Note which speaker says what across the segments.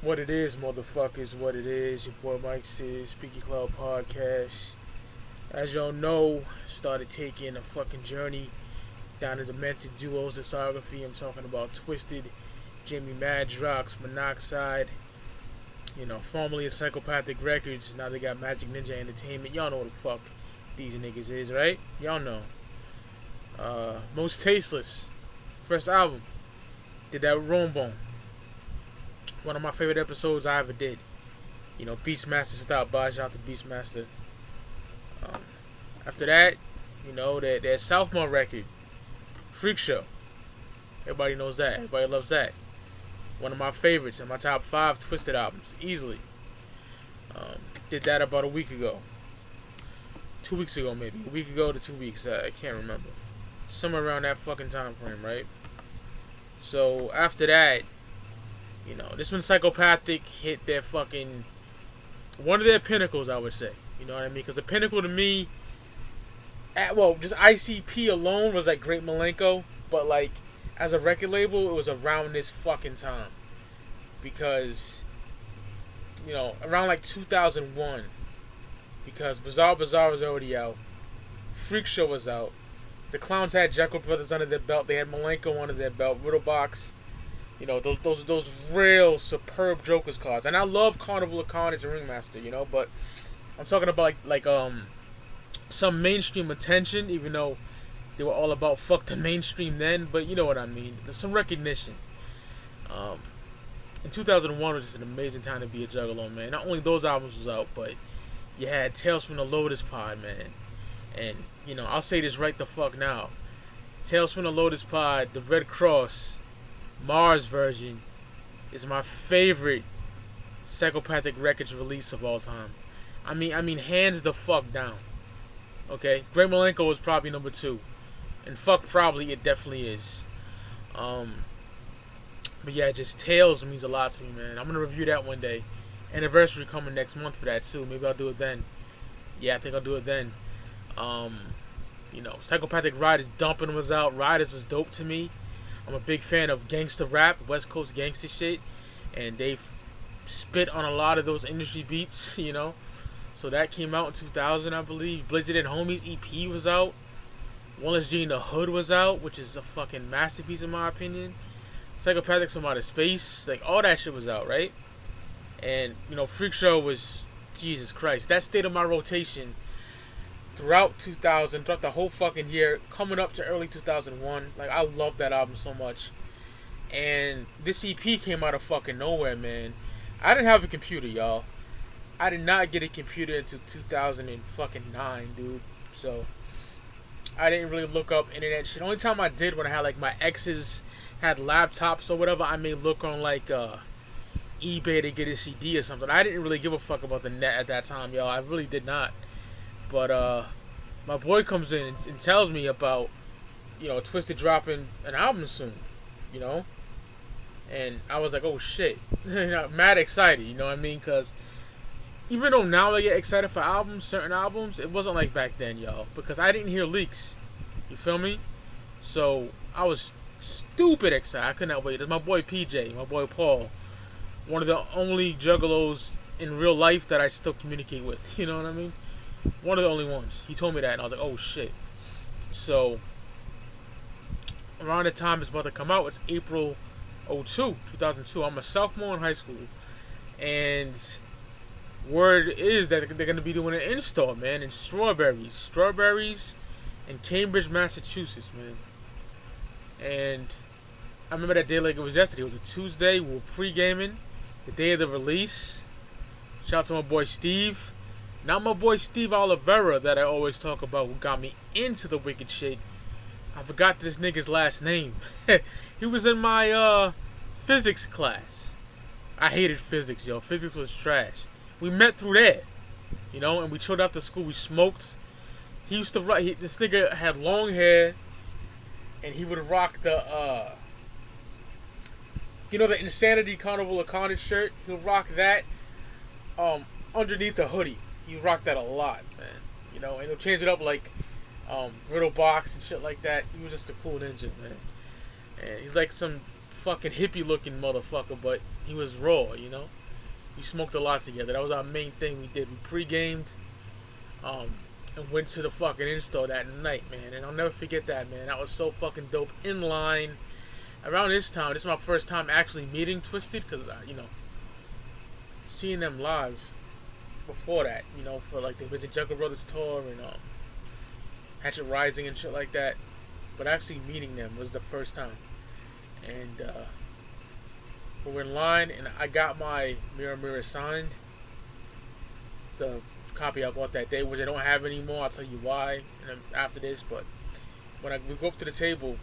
Speaker 1: What it is, motherfuckers, what it is. Your boy Mike Sears, Speaky Clout Podcast. As y'all know, started taking a fucking journey down the Demented Duo's discography. I'm talking about Twiztid, Jamie Madrox, Monoxide, formerly of Psychopathic Records. Now they got Magic Ninja Entertainment. Y'all know what the fuck these niggas is, right? Y'all know. Most Tasteless. First album. Did that with Bone. One of my favorite episodes I ever did. Beastmaster stopped by. Shout out to Beastmaster. After that, that sophomore record, Freakshow. Everybody knows that. Everybody loves that. One of my favorites in my top 5 Twiztid albums, easily. Did that about a week ago. 2 weeks ago, maybe. A week ago to 2 weeks. I can't remember. Somewhere around that fucking time frame, right? So, after that, this one Psychopathic hit their fucking... one of their pinnacles, I would say. You know what I mean? Because the pinnacle to me... just ICP alone was like Great Milenko. But like, as a record label, it was around this fucking time. Because, around like 2001. Because Bizarre Bazaar was already out. Freakshow was out. The Clowns had Jekyll Brothers under their belt. They had Milenko under their belt. Riddlebox. Those real superb Joker's cards. And I love Carnival of Carnage and Ringmaster, but I'm talking about like some mainstream attention, even though they were all about fuck the mainstream then, but you know what I mean. There's some recognition. In 2001 was just an amazing time to be a Juggalo, man. Not only those albums was out, but you had Tales from the Lotus Pod, man. And, I'll say this right the fuck now. Tales from the Lotus Pod, the Red Cross, Mars version, is my favorite Psychopathic Records release of all time. I mean, hands the fuck down. Okay? Great Milenko was probably number 2. And fuck probably, it definitely is. But yeah, just Tales means a lot to me, man. I'm gonna review that one day. Anniversary coming next month for that too. Maybe I'll do it then. Yeah, I think I'll do it then. Psychopathic Riders Dumping was out. Riders was dope to me. I'm a big fan of gangster rap, West Coast gangster shit, and they spit on a lot of those industry beats, So that came out in 2000, I believe. Blizzard and Homies EP was out. Wallace G in the Hood was out, which is a fucking masterpiece in my opinion. Psychopathic from Outer Space, like all that shit was out, right? And Freakshow was, Jesus Christ, that stayed on my rotation throughout 2000, throughout the whole fucking year, coming up to early 2001. Like, I love that album so much. And this EP came out of fucking nowhere, man. I didn't have a computer, y'all. I did not get a computer until 2009, dude. So, I didn't really look up internet shit. The only time I did when I had, like, my exes had laptops or whatever, I may look on, like, eBay to get a CD or something. I didn't really give a fuck about the net at that time, y'all. I really did not. But my boy comes in and tells me about, Twiztid dropping an album soon, and I was like, oh shit, mad excited, you know what I mean? Because even though now I get excited for albums, certain albums, it wasn't like back then, y'all, because I didn't hear leaks, you feel me? So I was stupid excited. I could not wait. There's my boy PJ, my boy Paul, one of the only juggalos in real life that I still communicate with, you know what I mean? One of the only ones. He told me that, and I was like, oh shit. So, around the time it's about to come out, it's April 2002. I'm a sophomore in high school. And word is that they're going to be doing an install, man, in Strawberries in Cambridge, Massachusetts, man. And I remember that day like it was yesterday. It was a Tuesday. We were pre-gaming. The day of the release. Shout out to my boy Steve. Not my boy Steve Oliveira that I always talk about, who got me into the wicked shit. I forgot this nigga's last name. He was in my physics class. I hated physics, yo. Physics was trash. We met through there, and we chilled after school. We smoked. He used to rock. This nigga had long hair, and he would rock the the Insanity Carnival of Carnage shirt. He'll rock that underneath the hoodie. He rocked that a lot, man. And he'll change it up like Riddlebox and shit like that. He was just a cool ninja, man. And he's like some fucking hippie looking motherfucker, but he was raw, you know. We smoked a lot together. That was our main thing we did. We pre-gamed, and went to the fucking install that night, man. And I'll never forget that, man. That was so fucking dope. In line, around this time, this is my first time actually meeting Twiztid, because, you know, seeing them live before that, you know, for like the Visit Juggalo Brothers tour and Hatchet Rising and shit like that. But actually meeting them was the first time. And we were in line, and I got my Mirror signed. The copy I bought that day, which I don't have anymore. I'll tell you why after this. But when we go up to the table,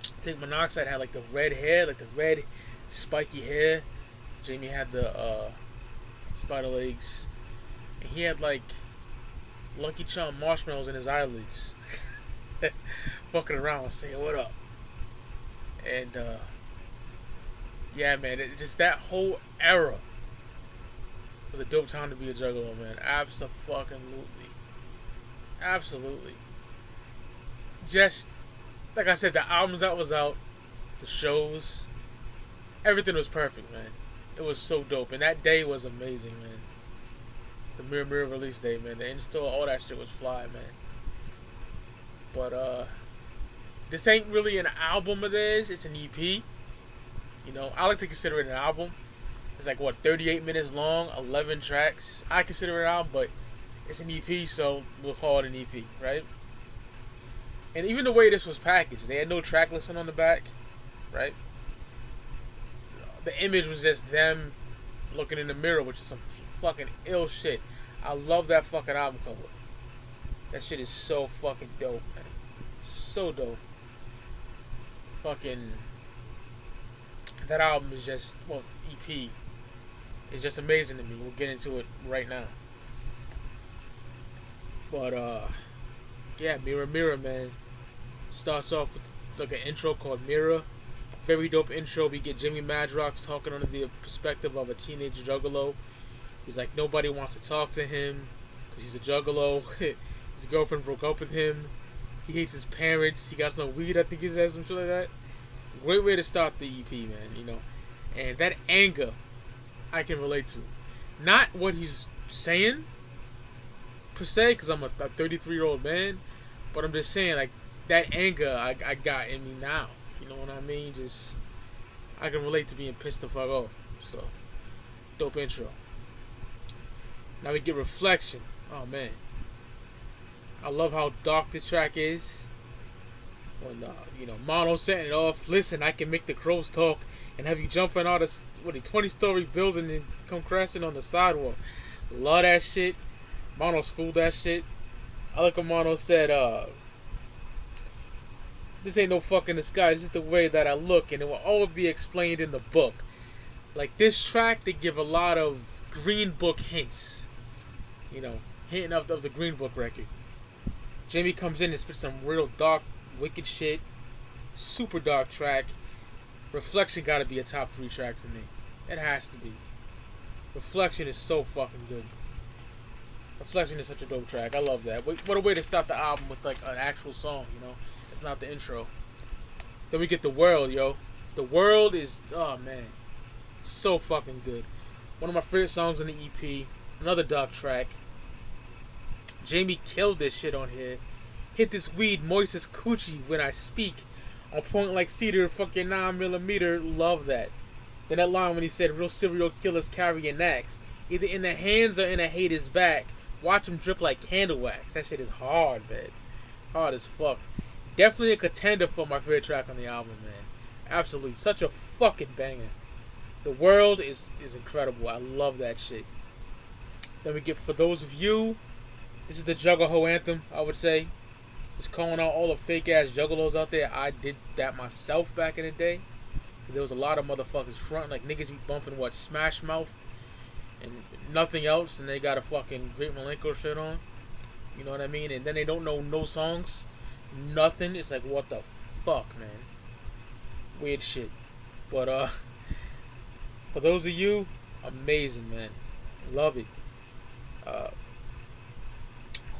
Speaker 1: I think Monoxide had like the red hair, like the red spiky hair. Jamie had the spider legs, and he had like Lucky Charm marshmallows in his eyelids. Fucking around, saying what up. And yeah, man, just that whole era was a dope time to be a Juggalo, man. Absolutely. Absolutely. Just, like I said, the albums that was out, the shows, everything was perfect, man. It was so dope. And that day was amazing, man. The Mirror release day, man. The install, all that shit was fly, man. But, this ain't really an album of theirs. It's an EP. You know, I like to consider it an album. It's like, what, 38 minutes long, 11 tracks. I consider it an album, but it's an EP, so we'll call it an EP, right? And even the way this was packaged, they had no track listing on the back, right? The image was just them looking in the mirror, which is some fucking ill shit. I love that fucking album cover. That shit is so fucking dope, man. So dope. Fucking... That album is just... Well, EP. It's just amazing to me. We'll get into it right now. But, yeah, Mirror, man. Starts off with, like, an intro called Mirror. Very dope intro. We get Jimmy Madrox talking under the perspective of a teenage Juggalo. He's like, nobody wants to talk to him because he's a Juggalo. His girlfriend broke up with him. He hates his parents. He got no weed, I think he says, some shit like that. Great way to start the EP, man, you know. And that anger, I can relate to. Not what he's saying, per se, because I'm a 33-year-old man, but I'm just saying, like, that anger I got in me now. You know what I mean? Just, I can relate to being pissed the fuck off. So, dope intro. Now we get Reflection. Oh, man. I love how dark this track is. When, you know, Mono setting it off. Listen, I can make the crows talk and have you jumping out of, what, a 20-story building and come crashing on the sidewalk. Love that shit. Mono schooled that shit. I like what Mono said, this ain't no fucking disguise. This is the way that I look, and it will always be explained in the book. Like, this track, they give a lot of Green Book hints. You know, hinting of the Green Book record. Jamie comes in and spits some real dark, wicked shit. Super dark track. Reflection gotta be a top 3 track for me. It has to be. Reflection is so fucking good. Reflection is such a dope track. I love that. What a way to start the album with like an actual song, you know? It's not the intro. Then we get The World, yo. The World is, oh man, so fucking good. One of my favorite songs on the EP. Another dark track. Jamie killed this shit on here. Hit this weed moist as coochie when I speak. On point like cedar, fucking 9mm. Love that. Then that line when he said, real serial killers carry an axe. Either in the hands or in a hater's back. Watch them drip like candle wax. That shit is hard, man. Hard as fuck. Definitely a contender for my favorite track on the album, man. Absolutely. Such a fucking banger. The World is incredible. I love that shit. Then we get For Those of You. This is the Juggalo Anthem, I would say. Just calling out all the fake ass juggalos out there. I did that myself back in the day. Because there was a lot of motherfuckers front. Like niggas be bumping what? Smash Mouth. And nothing else. And they got a fucking Great Milenko shit on. You know what I mean? And then they don't know no songs. Nothing. It's like, what the fuck, man? Weird shit. But, For Those of You, amazing, man. Love it.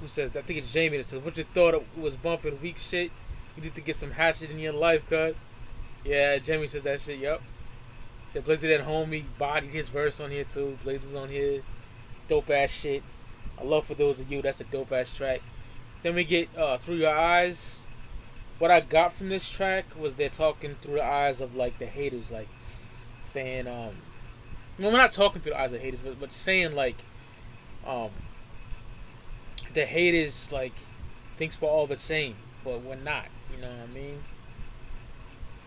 Speaker 1: Who says that? I think it's Jamie that says, what you thought it was bumping weak shit? You need to get some hatchet in your life, cuz. Yeah, Jamie says that shit. Yup. The Blizzard at Homie bodied his verse on here too. Blazers on here. Dope ass shit. I love For Those of You. That's a dope ass track. Then we get Through Your Eyes. What I got from this track was they're talking through the eyes of like the haters, like saying well, we're not talking through the eyes of haters, but saying like um the haters like thinks we're all the same, but we're not. You know what I mean?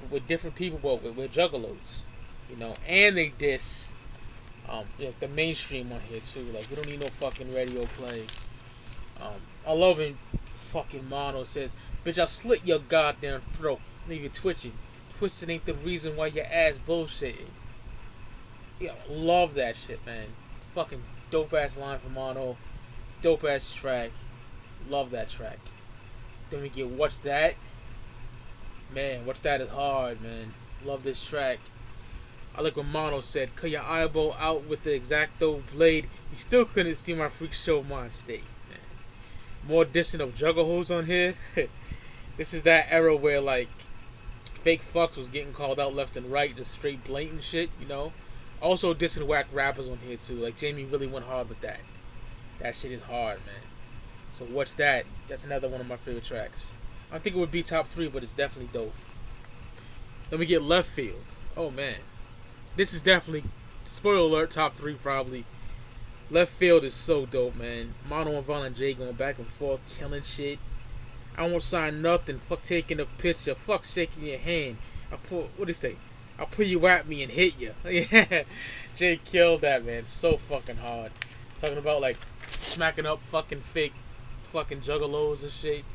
Speaker 1: We're different people, but we're juggalos. You know, and they diss the mainstream on here too. Like we don't need no fucking radio play. I love when fucking Mono says, "Bitch, I'll slit your goddamn throat, leave you twitching. Twiztid ain't the reason why your ass bullshitting." Yeah, love that shit, man. Fucking dope ass line from Mono, dope ass track. Love that track. Then we get What's That? Man, What's That is hard, man. Love this track. I like what Mono said, cut your eyeball out with the X-Acto blade. You still couldn't see my Freakshow mind state. Man. More dissing of juggalos on here. This is that era where like fake fucks was getting called out left and right, just straight blatant shit, you know. Also dissing whack rappers on here too. Like Jamie really went hard with that. That shit is hard, man. So What's That? That's another one of my favorite tracks. I don't think it would be top 3, but it's definitely dope. Then we get Left Field. Oh man. This is definitely, spoiler alert, top 3 probably. Left Field is so dope, man. Mono and Violent J going back and forth, killing shit. I won't sign nothing. Fuck taking a picture. Fuck shaking your hand. What do you say? I'll pull you at me and hit you. Yeah. Jay killed that, man. So fucking hard. Talking about like smacking up fucking fake fucking juggalos and shit.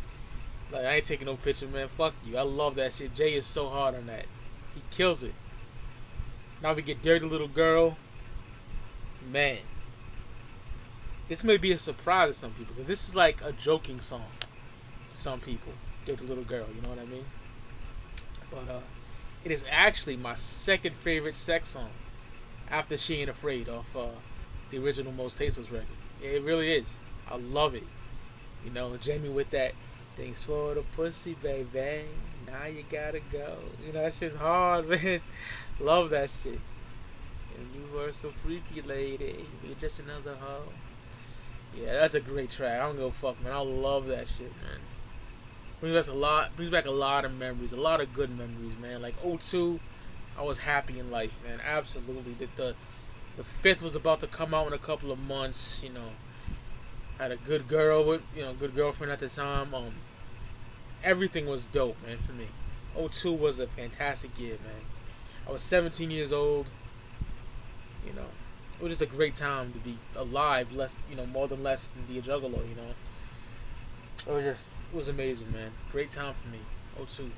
Speaker 1: Like I ain't taking no picture, man. Fuck you. I love that shit. Jay is so hard on that. He kills it. Now we get Dirty Little Girl. Man. This may be a surprise to some people because this is like a joking song to some people. Dirty Little Girl, you know what I mean? But it is actually my second favorite sex song after She Ain't Afraid off the original Most Tasteless record. Yeah, it really is. I love it. You know, Jamie with that thanks for the pussy, baby. Now you gotta go. You know, that shit's hard, man. Love that shit. And you were so freaky, lady. You're just another hoe. Yeah, that's a great track. I don't give a fuck, man. I love that shit, man. Brings back a lot of memories, a lot of good memories, man. Like '02, I was happy in life, man. Absolutely. The fifth was about to come out in a couple of months. You know, had a good good girlfriend at the time. Everything was dope, man, for me. '02 was a fantastic year, man. I was 17 years old. You know, it was just a great time to be alive. More than less than be a juggalo. You know, it was amazing, man. Great time for me. '02.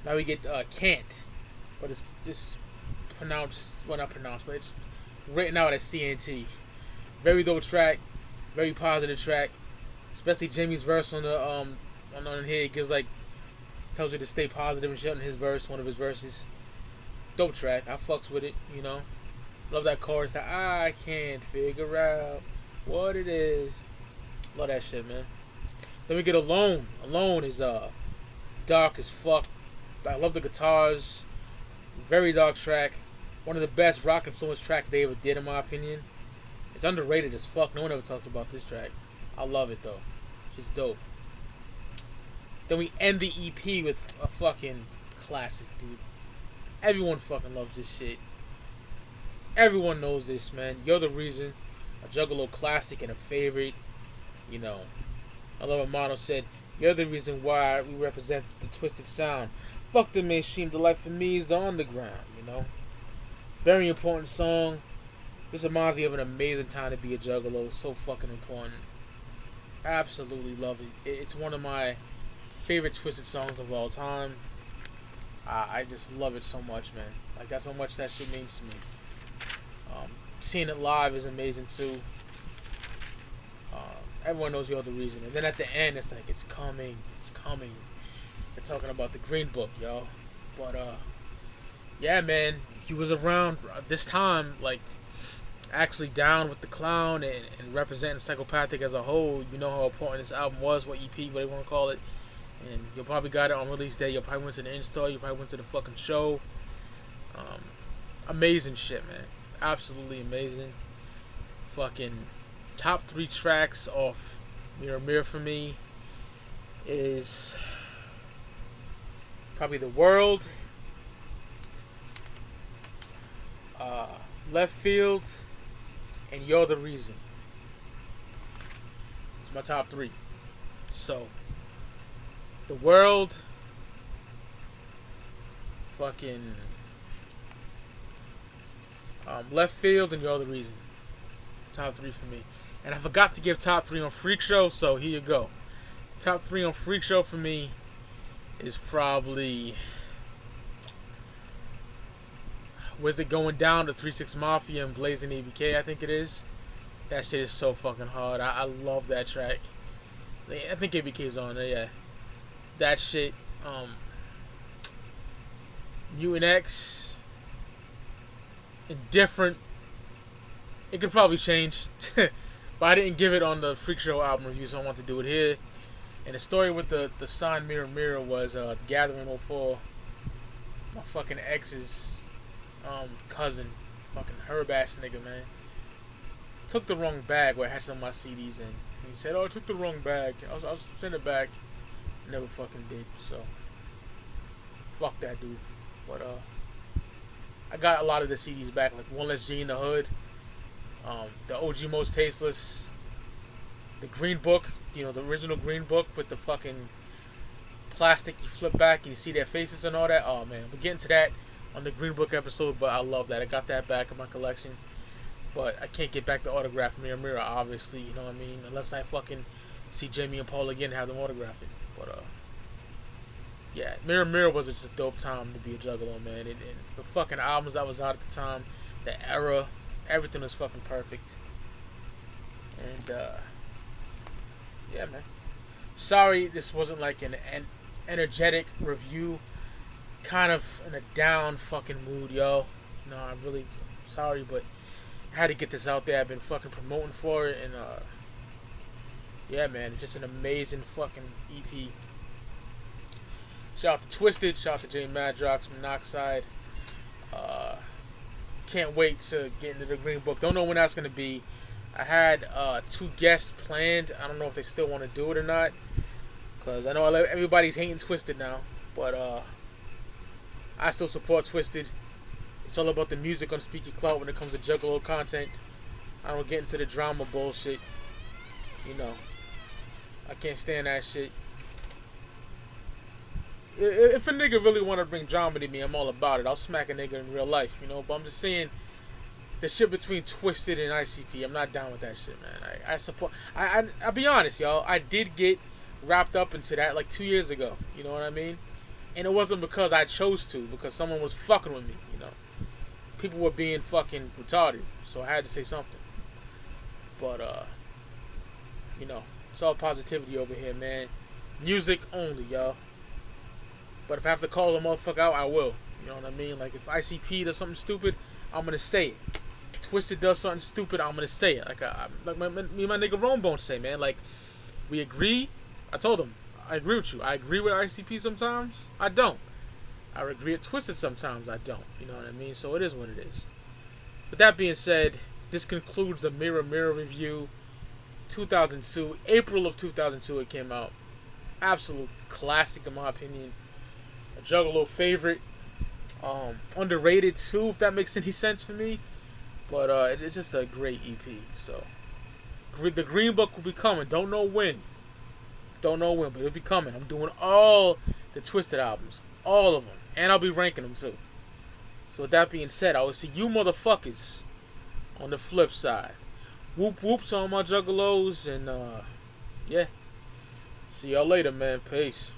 Speaker 1: Now we get Can't, but it's pronounced, well, not pronounced, but it's written out as CNT. Very dope track, very positive track, especially Jimmy's verse on the on here. It gives tells you to stay positive and shit on his verse, one of his verses. Dope track. I fucks with it, you know. Love that chorus that I can't figure out what it is. Love that shit, man. Then we get Alone. Alone is dark as fuck. I love the guitars. Very dark track. One of the best rock influence tracks they ever did, in my opinion. It's underrated as fuck. No one ever talks about this track. I love it though. It's just dope. Then we end the EP with a fucking classic, dude. Everyone fucking loves this shit. Everyone knows this, man. You're the Reason. A Juggalo classic and a favorite. You know, I love what Mono said. You're the reason why we represent the Twiztid sound. Fuck the mainstream. The life for me is on the ground, you know. Very important song. This reminds me of an amazing time to be a Juggalo. So fucking important. Absolutely love it. It's one of my favorite Twiztid songs of all time. I just love it so much, man. Like, that's how much that shit means to me. Seeing it live is amazing too. Everyone knows You're the Reason. And then at the end, it's like, it's coming. They're talking about the Green Book, yo. But, yeah, man. He was around this time, like, actually down with the Clown and representing Psychopathic as a whole. You know how important this album was, what EP, what they want to call it. And you'll probably got it on release day. You'll probably went to the install. You probably went to the fucking show. Amazing shit, man. Absolutely amazing. Fucking top 3 tracks off Mirror Mirror for me is probably The World, Left Field, and You're the Reason. It's my top 3. So, The World, fucking Left Field, and You're the Reason. Top 3 for me. And I forgot to give top 3 on Freakshow, so here you go. Top 3 on Freakshow for me is probably Where's It Going Down, the 3-6 Mafia and Blazing ABK, I think it is. That shit is so fucking hard. I love that track. I think ABK's on there, yeah. That shit, Mutant X, Indifferent. It could probably change. But I didn't give it on the Freakshow album review, so I want to do it here. And the story with the signed Mirror Mirror was Gathering 04. My fucking ex's cousin, fucking herb ass nigga, man, took the wrong bag where I had some of my CDs in. And he said, "Oh, I took the wrong bag. I'll send it back." Never fucking did. So fuck that dude. But I got a lot of the CDs back, like One Less G in the Hood, the OG Most Tasteless, the Green Book, the original Green Book with the fucking plastic you flip back and you see their faces and all that. Oh man, we're getting to that on the Green Book episode, but I love that. I got that back in my collection, but I can't get back the autograph Mirror Mirror, obviously, you know what I mean, unless I fucking see Jamie and Paul again and have them autograph it. But yeah, Mirror Mirror was just a dope time to be a Juggalo, man. And the fucking albums that was out at the time, the era, everything was fucking perfect. And yeah, man. Sorry this wasn't like an energetic review. Kind of in a down fucking mood, yo. No, I'm really sorry, but I had to get this out there. I've been fucking promoting for it, and yeah, man, just an amazing fucking EP. Shout out to Twiztid, shout out to J Madrox, Monoxide. Can't wait to get into the Green Book. Don't know when that's gonna be. I had 2 guests planned. I don't know if they still want to do it or not, cause I know everybody's hating Twiztid now, but I still support Twiztid. It's all about the music on Speaky Clout when it comes to Juggalo content. I don't get into the drama bullshit. I can't stand that shit. If a nigga really want to bring drama to me, I'm all about it. I'll smack a nigga in real life, But I'm just saying, the shit between Twiztid and ICP, I'm not down with that shit, man. I support. I'll be honest, y'all. I did get wrapped up into that like 2 years ago. You know what I mean? And it wasn't because I chose to, because someone was fucking with me, People were being fucking retarded, so I had to say something. But, it's all positivity over here, man. Music only, y'all. But if I have to call a motherfucker out, I will. You know what I mean? Like, if ICP does something stupid, I'm gonna say it. Twiztid does something stupid, I'm gonna say it. Like my nigga Romebone say, man. Like, we agree. I told him, I agree with you. I agree with ICP sometimes. I don't. I agree at Twiztid sometimes. I don't. You know what I mean? So it is what it is. With that being said, this concludes the Mirror Mirror review. 2002, April of 2002 it came out. Absolute classic in my opinion. A Juggalo favorite. Underrated too, if that makes any sense for me. But it's just a great EP. So the Green Book will be coming. Don't know when, but it'll be coming. I'm doing all the Twiztid albums, all of them, and I'll be ranking them too. So with that being said, I will see you motherfuckers on the flip side. Whoop whoop to all my Juggalos, and yeah. See y'all later, man. Peace.